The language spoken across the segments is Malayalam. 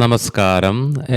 നമസ്കാരം,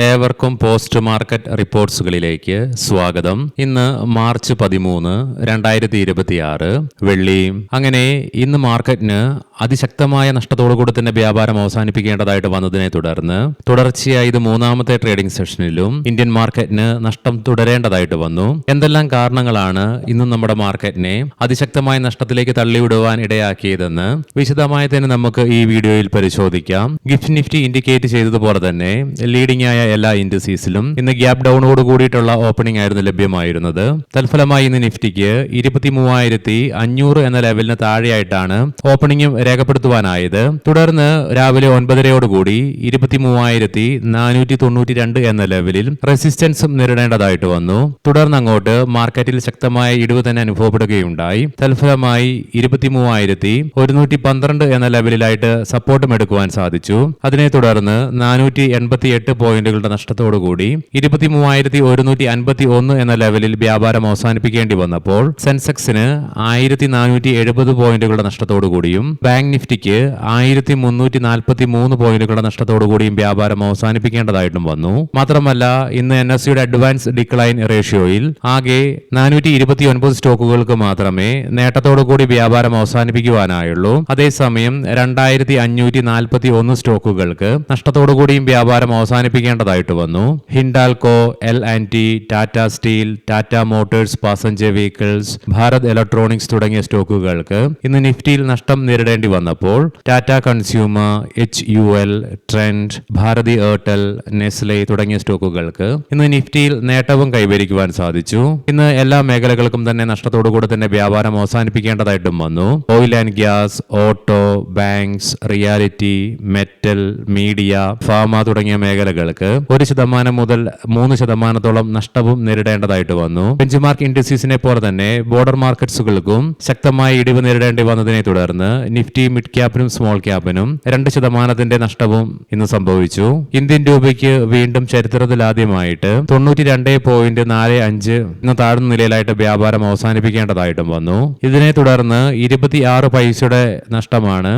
ഏവർക്കും പോസ്റ്റ് മാർക്കറ്റ് റിപ്പോർട്ട്സുകളിലേക്ക് സ്വാഗതം. ഇന്ന് മാർച്ച് 13, 2026 വെള്ളി. അങ്ങനെ ഇന്ന് മാർക്കറ്റിന് അതിശക്തമായ നഷ്ടത്തോടുകൂടി തന്നെ വ്യാപാരം അവസാനിപ്പിക്കേണ്ടതായിട്ട് വന്നതിനെ തുടർന്ന് തുടർച്ചയായി ഇത് മൂന്നാമത്തെ ട്രേഡിംഗ് സെഷനിലും ഇന്ത്യൻ മാർക്കറ്റിന് നഷ്ടം തുടരേണ്ടതായിട്ട് വന്നു. എന്തെല്ലാം കാരണങ്ങളാണ് ഇന്നും നമ്മുടെ മാർക്കറ്റിനെ അതിശക്തമായ നഷ്ടത്തിലേക്ക് തള്ളിവിടുവാൻ ഇടയാക്കിയതെന്ന് വിശദമായി തന്നെ നമുക്ക് ഈ വീഡിയോയിൽ പരിശോധിക്കാം. ഗിഫ്റ്റ് നിഫ്റ്റി ഇൻഡിക്കേറ്റ് ചെയ്തതുപോലെ തന്നെ ലീഡിംഗ് ആയ എല്ലാ ഇൻഡിസീസിലും ഇന്ന് ഗ്യാപ് ഡൗണോട് കൂടിയിട്ടുള്ള ഓപ്പണിംഗ് ആയിരുന്നു ലഭ്യമായിരുന്നത്. തൽഫലമായി ഇന്ന് നിഫ്റ്റിക്ക് 23,500 എന്ന ലെവലിന് താഴെയായിട്ടാണ് ഓപ്പണിംഗും രേഖപ്പെടുത്തുവാനായത്. തുടർന്ന് രാവിലെ 9:30 23,492 എന്ന ലെവലിൽ റെസിസ്റ്റൻസും നേരിടേണ്ടതായിട്ട് വന്നു. തുടർന്ന് അങ്ങോട്ട് മാർക്കറ്റിൽ ശക്തമായ ഇടിവ് തന്നെ അനുഭവപ്പെടുകയുണ്ടായി. തൽഫലമായി 23,112 എന്ന ലെവലിലായിട്ട് സപ്പോർട്ടും എടുക്കുവാൻ സാധിച്ചു. അതിനെ തുടർന്ന് 488 പോയിന്റുകളുടെ നഷ്ടത്തോടുകൂടി 23,151 എന്ന ലെവലിൽ വ്യാപാരം അവസാനിപ്പിക്കേണ്ടി വന്നപ്പോൾ സെൻസെക്സിന് 1,470 പോയിന്റുകളുടെ നഷ്ടത്തോടുകൂടിയും ബാങ്ക് നിഫ്റ്റിക്ക് 1,343 പോയിന്റുകളുടെ നഷ്ടത്തോടുകൂടിയും വ്യാപാരം അവസാനിപ്പിക്കേണ്ടതായിട്ടും വന്നു. മാത്രമല്ല ഇന്ന് NSEയുടെ അഡ്വാൻസ് ഡിക്ലൈൻ റേഷ്യോയിൽ ആകെ 429 സ്റ്റോക്കുകൾക്ക് മാത്രമേ നേട്ടത്തോടുകൂടി വ്യാപാരം അവസാനിപ്പിക്കുവാനായുള്ളൂ. അതേസമയം 2,541 സ്റ്റോക്കുകൾക്ക് നഷ്ടത്തോടുകൂടിയും വ്യാപാരം അവസാനിപ്പിക്കേണ്ടതായിട്ട് വന്നു. Hindalco, L&T, Tata Steel, Tata Motors Passenger Vehicles, Bharat Electronics തുടങ്ങിയ സ്റ്റോക്കുകൾക്ക് ഇന്ന് നിഫ്റ്റിയിൽ നഷ്ടം നേരിടേണ്ടി വന്നപ്പോൾ Tata Consumer, HUL, Trent, Bharti Airtel, Nestle തുടങ്ങിയ സ്റ്റോക്കുകൾക്ക് ഇന്ന് നിഫ്റ്റിയിൽ നേട്ടവും കൈവരിക്കുവാൻ സാധിച്ചു. ഇന്ന് എല്ലാ മേഖലകൾക്കും തന്നെ നഷ്ടത്തോടുകൂടി തന്നെ വ്യാപാരം അവസാനിപ്പിക്കേണ്ടതായിട്ടും വന്നു. Oil and gas, auto, banks, reality, metal, media, pharma തുടങ്ങിയ മേഖലകൾക്ക് 1% മുതൽ 3% നഷ്ടവും നേരിടേണ്ടതായിട്ട് വന്നു. ബെഞ്ച്മാർക്ക് ഇൻഡിസീസിനെ പോലെ തന്നെ ബോർഡർ മാർക്കറ്റ്സുകൾക്കും ശക്തമായ ഇടിവ് നേരിടേണ്ടി വന്നതിനെ തുടർന്ന് നിഫ്റ്റി മിഡ് ക്യാപ്പിനും സ്മോൾ ക്യാപ്പിനും 2% നഷ്ടവും ഇന്ന് സംഭവിച്ചു. ഇന്ത്യൻ രൂപയ്ക്ക് വീണ്ടും ചരിത്രത്തിലാദ്യമായിട്ട് 92.45 ഇന്ന് താഴ്ന്ന നിലയിലായിട്ട് വ്യാപാരം അവസാനിപ്പിക്കേണ്ടതായിട്ടും വന്നു. ഇതിനെ തുടർന്ന് 26 പൈസയുടെ നഷ്ടമാണ്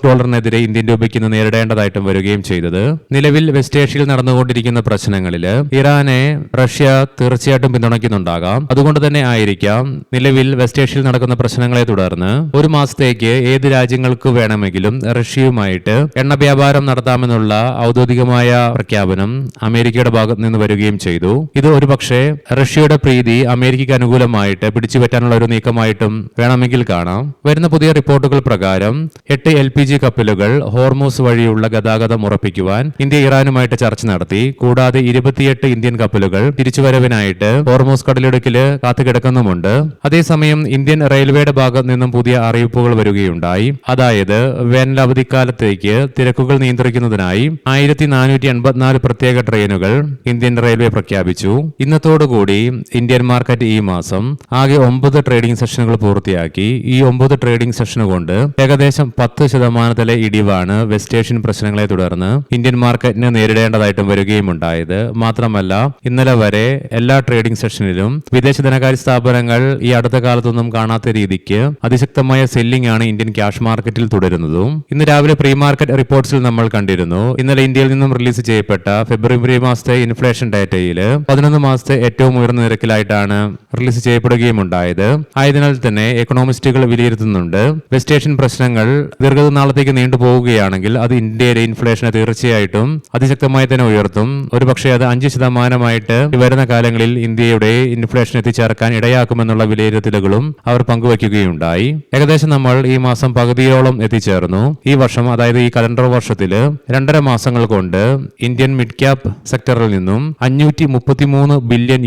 $ഡോളറിനെതിരെ ഇന്ത്യൻ രൂപയ്ക്ക് ഇന്ന് നേരിടേണ്ടതായിട്ടും വരികയും ചെയ്തത്. നിലവിൽ വെസ്റ്റ് ഏഷ്യയിൽ നടന്നുകൊണ്ടിരിക്കുന്ന പ്രശ്നങ്ങളിൽ ഇറാനെ റഷ്യ തീർച്ചയായിട്ടും പിന്തുണയ്ക്കുന്നുണ്ടാകാം. അതുകൊണ്ട് തന്നെ ആയിരിക്കാം നിലവിൽ വെസ്റ്റ് ഏഷ്യയിൽ നടക്കുന്ന പ്രശ്നങ്ങളെ തുടർന്ന് ഒരു മാസത്തേക്ക് ഏത് രാജ്യങ്ങൾക്ക് വേണമെങ്കിലും റഷ്യയുമായിട്ട് എണ്ണ വ്യാപാരം നടത്താമെന്നുള്ള ഔദ്യോഗികമായ പ്രഖ്യാപനം അമേരിക്കയുടെ ഭാഗത്ത് നിന്ന് വരികയും ചെയ്തു. ഇത് ഒരുപക്ഷെ റഷ്യയുടെ പ്രീതി അമേരിക്കയ്ക്ക് അനുകൂലമായിട്ട് പിടിച്ചുപറ്റാനുള്ള ഒരു നീക്കമായിട്ടും വേണമെങ്കിൽ കാണാം. വരുന്ന പുതിയ റിപ്പോർട്ടുകൾ പ്രകാരം 8 LPG കപ്പലുകൾ ഹോർമൂസ് വഴിയുള്ള ഗതാഗതം ഉറപ്പിക്കുവാൻ ഇന്ത്യ ഇറാനുമായിട്ട് ചർച്ച നടത്തി. കൂടാതെ 28 ഇന്ത്യൻ കപ്പലുകൾ തിരിച്ചുവരവിനായിട്ട് ഹോർമൂസ് കടലിടുക്കില് കാത്തുകിടക്കുന്നുമുണ്ട്. അതേസമയം ഇന്ത്യൻ റെയിൽവേയുടെ ഭാഗത്ത് നിന്നും പുതിയ അറിയിപ്പുകൾ വരികയുണ്ടായി. അതായത് വേനൽ അവധിക്കാലത്തേക്ക് തിരക്കുകൾ നിയന്ത്രിക്കുന്നതിനായി 1,484 പ്രത്യേക ട്രെയിനുകൾ ഇന്ത്യൻ റെയിൽവേ പ്രഖ്യാപിച്ചു. ഇന്നത്തോടുകൂടി ഇന്ത്യൻ മാർക്കറ്റ് ഈ മാസം ആകെ 9 ട്രേഡിംഗ് സെഷനുകൾ പൂർത്തിയാക്കി. ഈ 9 ട്രേഡിംഗ് സെഷന് കൊണ്ട് ഏകദേശം 10% ഇടിവാണ് വെസ്റ്റ് ഏഷ്യൻ പ്രശ്നങ്ങളെ തുടർന്ന് ഇന്ത്യൻ മാർക്കറ്റിന് നേരിടേണ്ടതായിട്ടും വരികയും ഉണ്ടായത്. മാത്രമല്ല ഇന്നലെ വരെ എല്ലാ ട്രേഡിംഗ് സെഷനിലും വിദേശ ധനകാര്യ സ്ഥാപനങ്ങൾ ഈ അടുത്ത കാലത്തൊന്നും കാണാത്ത രീതിക്ക് അതിശക്തമായ സെല്ലിംഗ് ആണ് ഇന്ത്യൻ ക്യാഷ് മാർക്കറ്റിൽ തുടരുന്നതും. ഇന്ന് രാവിലെ പ്രീ മാർക്കറ്റ് റിപ്പോർട്ട്സിൽ നമ്മൾ കണ്ടിരുന്നു. ഇന്നലെ ഇന്ത്യയിൽ നിന്നും റിലീസ് ചെയ്യപ്പെട്ട ഫെബ്രുവരി മാസത്തെ ഇൻഫ്ലേഷൻ ഡാറ്റയിൽ 11 മാസത്തെ ഏറ്റവും ഉയർന്ന നിരക്കിലായിട്ടാണ് റിലീസ് ചെയ്യപ്പെടുകയും ഉണ്ടായത്. ആയതിനാൽ തന്നെ എക്കണോമിസ്റ്റുകൾ വിലയിരുത്തുന്നുണ്ട് വെസ്റ്റ് ഏഷ്യൻ പ്രശ്നങ്ങൾ ദീർഘനാളത്തേക്ക് നീണ്ടുപോവുകയാണെങ്കിൽ അത് ഇന്ത്യയിലെ ഇൻഫ്ലേഷനെ തീർച്ചയായിട്ടും അതിശക്തമായി തന്നെ ഉയർത്തും. ഒരുപക്ഷെ അത് 5% വരുന്ന കാലങ്ങളിൽ ഇന്ത്യയുടെ ഇൻഫ്ലേഷൻ എത്തിച്ചേർക്കാൻ ഇടയാക്കുമെന്നുള്ള വിലയിരുത്തലുകളും അവർ പങ്കുവയ്ക്കുകയുണ്ടായി. ഏകദേശം നമ്മൾ ഈ മാസം പകുതിയോളം എത്തിച്ചേർന്നു. ഈ വർഷം, അതായത് ഈ കലണ്ടർ വർഷത്തിൽ 2.5 മാസങ്ങൾ കൊണ്ട് ഇന്ത്യൻ മിഡ് ക്യാപ് സെക്ടറിൽ നിന്നും $533 ബില്യൺ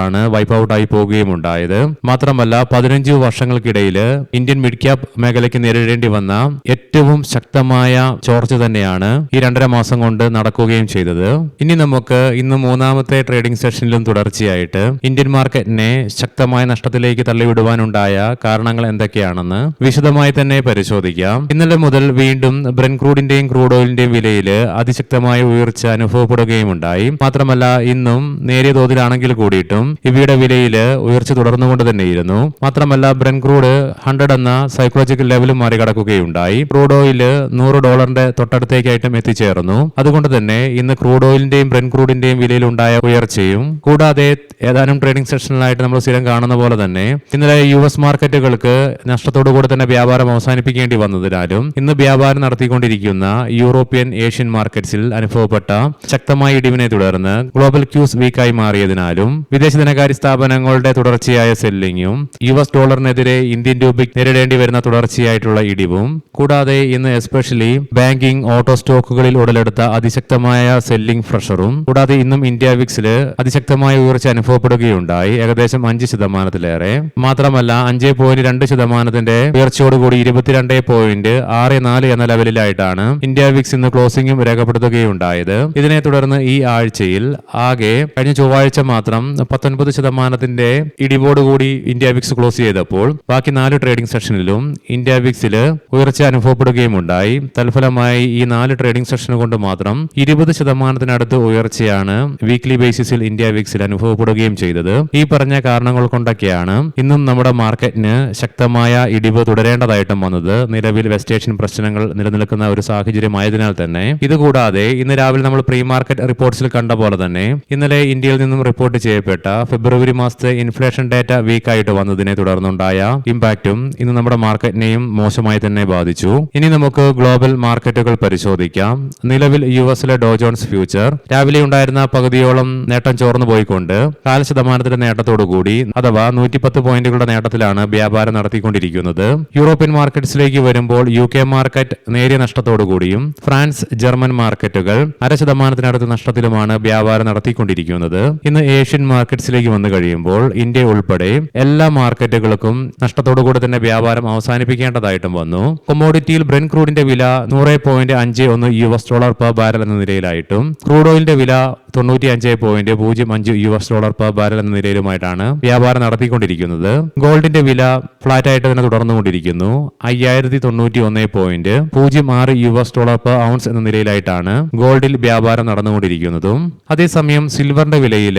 ആണ് വൈപ്പ് ഔട്ട് ആയി പോവുകയും ഉണ്ടായത്. മാത്രമല്ല 15 വർഷങ്ങൾക്കിടയിൽ ഇന്ത്യൻ മിഡ് ക്യാപ് മേഖലയ്ക്ക് നേരിടേണ്ടി വന്ന ഏറ്റവും ശക്തമായ ചോർച്ച തന്നെയാണ് ഈ 2.5 മാസം കൊണ്ട് നടക്കുകയും ചെയ്തത്. ഇനി നമുക്ക് ഇന്ന് മൂന്നാമത്തെ ട്രേഡിംഗ് സെഷനിലും തുടർച്ചയായിട്ട് ഇന്ത്യൻ മാർക്കറ്റിനെ ശക്തമായ നഷ്ടത്തിലേക്ക് തള്ളിവിടുവാനുണ്ടായ കാരണങ്ങൾ എന്തൊക്കെയാണെന്ന് വിശദമായി തന്നെ പരിശോധിക്കാം. ഇന്നലെ മുതൽ വീണ്ടും ബ്രെന്റ് ക്രൂഡിന്റെയും ക്രൂഡ് ഓയിലിന്റെയും വിലയിൽ അതിശക്തമായ ഉയർച്ച അനുഭവപ്പെടുകയും ഉണ്ടായി. മാത്രമല്ല ഇന്നും നേരിയ തോതിലാണെങ്കിൽ കൂടിയിട്ടും ഇവയുടെ വിലയിൽ ഉയർച്ച തുടർന്നുകൊണ്ട് തന്നെയിരുന്നു. മാത്രമല്ല ബ്രെന്റ് ക്രൂഡ് 100 എന്ന സൈക്കോളജിക്കൽ ലെവലും മറികടക്കുകയുണ്ടായി. ക്രൂഡ് ഓയിൽ $100 തൊട്ടടുത്തേക്കായിട്ടും എത്തിച്ചേർന്നു. അതുകൊണ്ട് തന്നെ ഇന്ന് ക്രൂഡ് ഓയിലിന്റെയും ബ്രെന്റ് ക്രൂഡിന്റെയും വിലയിൽ ഉണ്ടായ ഉയർച്ചയും കൂടാതെ ഏതാനും ട്രേഡിംഗ് സെഷനിലായിട്ട് നമ്മൾ സ്ഥിരം കാണുന്ന പോലെ തന്നെ ഇന്നലെ US മാർക്കറ്റുകൾക്ക് നഷ്ടത്തോടുകൂടി തന്നെ വ്യാപാരം അവസാനിപ്പിക്കേണ്ടി വന്നതിനാലും ഇന്ന് വ്യാപാരം നടത്തിക്കൊണ്ടിരിക്കുന്ന യൂറോപ്യൻ ഏഷ്യൻ മാർക്കറ്റ്സിൽ അനുഭവപ്പെട്ട ശക്തമായ ഇടിവിനെ തുടർന്ന് ഗ്ലോബൽ ക്യൂസ് വീക്കായി മാറിയതിനാലും വിദേശ ധനകാര്യ സ്ഥാപനങ്ങളുടെ തുടർച്ചയായ സെല്ലിങ്ങും US ഡോളറിനെതിരെ ഇന്ത്യൻ രൂപയ്ക്ക് നേരിടേണ്ടി വരുന്ന തുടർച്ചയായിട്ടുള്ള ഇടിവും കൂടാതെ ഇന്ന് എസ്പെഷ്യലി ബാങ്കിംഗ് ഓട്ടോ സ്റ്റോക്കുകളിൽ ഉടലെടുത്ത അതിശക്തമായ സെല്ലിംഗ് പ്രഷറും കൂടാതെ ഇന്നും ഇന്ത്യ വിക്സിൽ അതിശക്തമായ ഉയർച്ച അനുഭവപ്പെടുകയുണ്ടായി ഏകദേശം 5%. മാത്രമല്ല 5.2% ഉയർച്ചയോടുകൂടി 22.64 എന്ന ലെവലിലായിട്ടാണ് ഇന്ത്യ വിക്സ് ഇന്ന് ക്ലോസിംഗും രേഖപ്പെടുത്തുകയുണ്ടായത്. ഇതിനെ തുടർന്ന് ഈ ആഴ്ചയിൽ ആകെ കഴിഞ്ഞ ചൊവ്വാഴ്ച മാത്രം 19% ഇടിവോടുകൂടി ഇന്ത്യ വിക്സ് ക്ലോസ് ചെയ്തപ്പോൾ ബാക്കി 4 ട്രേഡിംഗ് സെഷനിലും ഇന്ത്യ വിക്സിൽ ഉയർച്ച അനുഭവപ്പെടുകയും ഉണ്ടായി. തൽഫലമായി ഈ 4 ട്രേഡിംഗ് സെഷൻ കൊണ്ട് മാത്രം 20% ഉയർച്ചയാണ് വീക്ക്ലി ബേസിസിൽ ഇന്ത്യ വിക്സിൽ അനുഭവപ്പെടുകയും ചെയ്തത്. ഈ പറഞ്ഞ കാരണങ്ങൾ കൊണ്ടൊക്കെയാണ് ഇന്നും നമ്മുടെ മാർക്കറ്റിന് ശക്തമായ ഇടിവ് തുടരേണ്ടതായിട്ടും വന്നത്. നിലവിൽ വെസ്റ്റ് ഏഷ്യൻ പ്രശ്നങ്ങൾ നിലനിൽക്കുന്ന ഒരു സാഹചര്യമായതിനാൽ തന്നെ. ഇതുകൂടാതെ ഇന്ന് രാവിലെ നമ്മൾ പ്രീ മാർക്കറ്റ് റിപ്പോർട്ട്സിൽ കണ്ട പോലെ തന്നെ ഇന്നലെ ഇന്ത്യയിൽ നിന്നും റിപ്പോർട്ട് ചെയ്യപ്പെട്ട ഫെബ്രുവരി മാസത്തെ ഇൻഫ്ലേഷൻ ഡാറ്റ വീക്കായിട്ട് വന്നതിനെ തുടർന്നുണ്ടായ ഇമ്പാക്റ്റും ഇന്ന് നമ്മുടെ മാർക്കറ്റിനെയും മോശമായി തന്നെ ബാധിച്ചു. ഇനി നമുക്ക് ഗ്ലോബൽ മാർക്കറ്റുകൾ പരിശോധിക്കാം. നിലവിൽ യുഎസിലെ ഡോ ജോൺസ് ഫ്യൂച്ചർ രാവിലെ ഉണ്ടായിരുന്ന പകുതിയോളം നേട്ടം ചോർന്നു പോയിക്കൊണ്ട് 0.5% നേട്ടത്തോടുകൂടി അഥവാ 110 പോയിന്റുകളുടെ നേട്ടത്തിലാണ് വ്യാപാരം നടത്തിക്കൊണ്ടിരിക്കുന്നത്. യൂറോപ്യൻ മാർക്കറ്റ്സിലേക്ക് വരുമ്പോൾ UK മാർക്കറ്റ് നേരിയ നഷ്ടത്തോടുകൂടിയും ഫ്രാൻസ് ജർമ്മൻ മാർക്കറ്റുകൾ 0.5% നഷ്ടത്തിലുമാണ് വ്യാപാരം നടത്തിക്കൊണ്ടിരിക്കുന്നത്. ഇന്ന് ഏഷ്യൻ മാർക്കറ്റ്സിലേക്ക് വന്നു കഴിയുമ്പോൾ ഇന്ത്യ ഉൾപ്പെടെ എല്ലാ മാർക്കറ്റുകൾക്കും നഷ്ടത്തോടുകൂടി തന്നെ വ്യാപാരം അവസാനിപ്പിക്കേണ്ടതായിട്ടും വന്നു. കൊമോഡിറ്റിയിൽ ബ്രെന്റ് ക്രൂഡിന്റെ വില 100.51 $per ബാരൽ എന്ന നിലയിലായിട്ടും ക്രൂഡ് ഓയിലിന്റെ വില 95.05 $per ബാരൽ എന്ന നിലയിലുമായിട്ടാണ് വ്യാപാരം നടത്തിക്കൊണ്ടിരിക്കുന്നത്. ഗോൾഡിന്റെ വില ഫ്ലാറ്റ് ആയിട്ട് തന്നെ തുടർന്നുകൊണ്ടിരിക്കുന്നു. 5091.06 per ഔൺസ് എന്ന നിലയിലായിട്ടാണ് ഗോൾഡിൽ വ്യാപാരം നടന്നുകൊണ്ടിരിക്കുന്നതും. അതേസമയം സിൽവറിന്റെ വിലയിൽ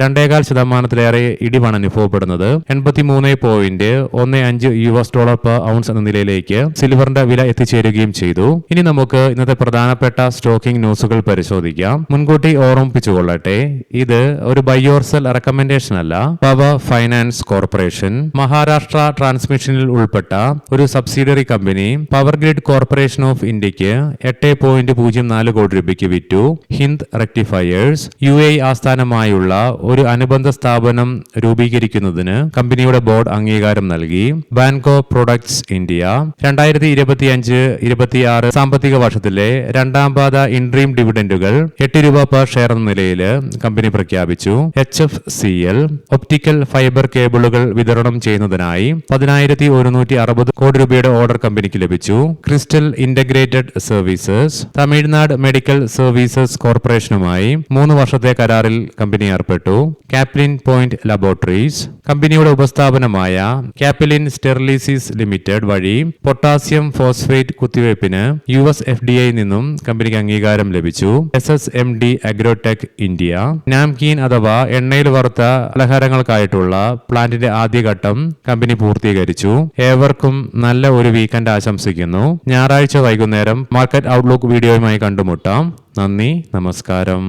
2.5% ഇടിവാണ് അനുഭവപ്പെടുന്നത്. 83.15 per ഔൺസ് എന്ന നിലയിലേക്ക് സിൽവറിന്റെ വില എത്തിച്ചേരുകയും ചെയ്തു. ഇനി നമുക്ക് ഇന്നത്തെ പ്രധാനപ്പെട്ട സ്റ്റോക്കിംഗ് ന്യൂസുകൾ പരിശോധിക്കാം. മുൻകൂട്ടി ഓർമ്മിപ്പിച്ചുകൊള്ളട്ടെ, ഇത് ഒരു ബൈ ഓർ സെൽ റെക്കമെൻഡേഷൻ അല്ല. പവർ ഫൈനാൻസ് കോർപ്പറേഷൻ മഹാരാഷ്ട്ര ട്രാൻസ്മിഷനിൽ ഉൾപ്പെട്ട ഒരു subsidiary company power grid corporation of ഇന്ത്യക്ക് 8.04 കോടി രൂപയ്ക്ക് വിറ്റു. ഹിന്ദ് റെക്ടിഫയേഴ്സ് UAE ആസ്ഥാനമായുള്ള ഒരു അനുബന്ധ സ്ഥാപനം രൂപീകരിക്കുന്നതിന് കമ്പനിയുടെ ബോർഡ് അംഗീകാരം നൽകി. ബാൻകോ പ്രൊഡക്ട്സ് ഇന്ത്യ 2025-26 സാമ്പത്തിക വർഷത്തിലെ രണ്ടാം പാദ ഇൻട്രീം ഡിവിഡൻഡുകൾ 8 രൂപ per ഷെയർ എന്ന നിലയിൽ കമ്പനി പ്രഖ്യാപിച്ചു. HFCL ഒപ്റ്റിക്കൽ ഫൈബർ കേബിളുകൾ വിതരണം ചെയ്യുന്നതിനായി 10,160 കോടി രൂപയുടെ ഓർഡർ കമ്പനിക്ക് ലഭിച്ചു. Crystal Integrated Services Tamil Nadu medical services കോർപ്പറേഷനുമായി 3 വർഷത്തെ കരാറിൽ കമ്പനി ഏർപ്പെട്ടു. കാപ്ലിൻ പോയിന്റ് ലബോറട്ടറീസ് കമ്പനിയുടെ ഉപസ്ഥാപനമായ കാപ്പിലിൻ സ്റ്റെറിലിസിസ് ലിമിറ്റഡ് വഴി പൊട്ടാസ്യം ഫോസ്ഫേറ്റ് കുത്തിവയ്പ്പിന് US FDA നിന്നും കമ്പനിക്ക് അംഗീകാരം ലഭിച്ചു. SSMD അഗ്രോടെക് ഇന്ത്യ നാംകീൻ അഥവാ എണ്ണയിൽ വറുത്ത പലഹാരങ്ങൾക്കായിട്ടുള്ള പ്ലാന്റിന്റെ ആദ്യഘട്ടം കമ്പനി പൂർത്തീകരിച്ചു. ഏവർക്കും നല്ല ഒരു വീക്കെൻഡ് ആശംസിക്കുന്നു. ഞായറാഴ്ച വൈകുന്നേരം മാർക്കറ്റ് ഔട്ട്ലുക്ക് വീഡിയോയുമായി കണ്ടുമുട്ടാം. നന്ദി, നമസ്കാരം.